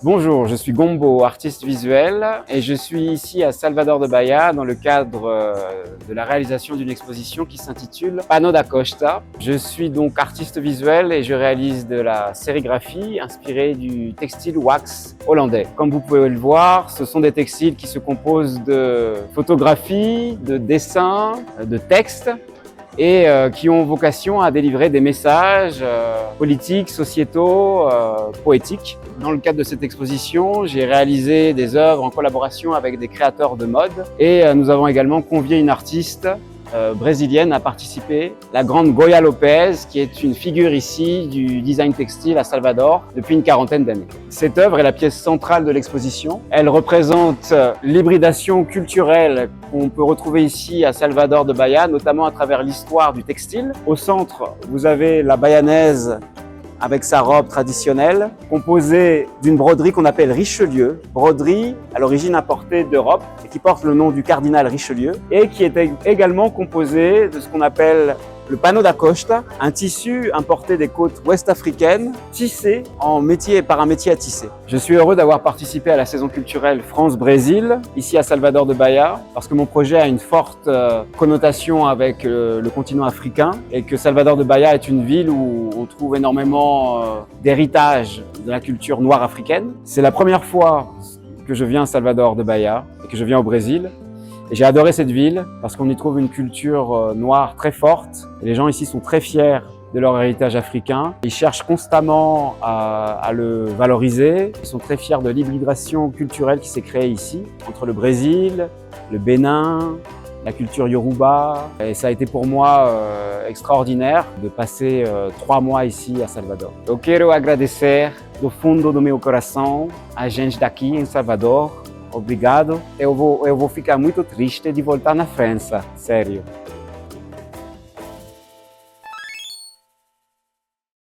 Bonjour, je suis Gombo, artiste visuel, et je suis ici à Salvador de Bahia dans le cadre de la réalisation d'une exposition qui s'intitule Pano da Costa. Je suis donc artiste visuel et je réalise de la sérigraphie inspirée du textile wax hollandais. Comme vous pouvez le voir, ce sont des textiles qui se composent de photographies, de dessins, de textes, et qui ont vocation à délivrer des messages politiques, sociétaux, poétiques. Dans le cadre de cette exposition, j'ai réalisé des œuvres en collaboration avec des créateurs de mode et nous avons également convié une artiste brésilienne à participer, la grande Goya Lopez, qui est une figure ici du design textile à Salvador depuis une quarantaine d'années. Cette œuvre est la pièce centrale de l'exposition. Elle représente l'hybridation culturelle qu'on peut retrouver ici à Salvador de Bahia, notamment à travers l'histoire du textile. Au centre, vous avez la bayanaise avec sa robe traditionnelle, composée d'une broderie qu'on appelle Richelieu, broderie à l'origine importée d'Europe et qui porte le nom du cardinal Richelieu, et qui est également composée de ce qu'on appelle le pano da costa, un tissu importé des côtes ouest-africaines, tissé par un métier à tisser. Je suis heureux d'avoir participé à la saison culturelle France-Brésil, ici à Salvador de Bahia, parce que mon projet a une forte connotation avec le continent africain et que Salvador de Bahia est une ville où on trouve énormément d'héritage de la culture noire africaine. C'est la première fois que je viens à Salvador de Bahia et que je viens au Brésil. Et j'ai adoré cette ville parce qu'on y trouve une culture noire très forte. Et les gens ici sont très fiers de leur héritage africain. Ils cherchent constamment à le valoriser. Ils sont très fiers de l'hybridation culturelle qui s'est créée ici entre le Brésil, le Bénin, la culture Yoruba. Et ça a été pour moi extraordinaire de passer 3 mois ici à Salvador. Eu quero agradecer do fundo do meu coração a gente daqui em Salvador. Obrigado. Eu vou ficar muito triste de voltar na França, sério.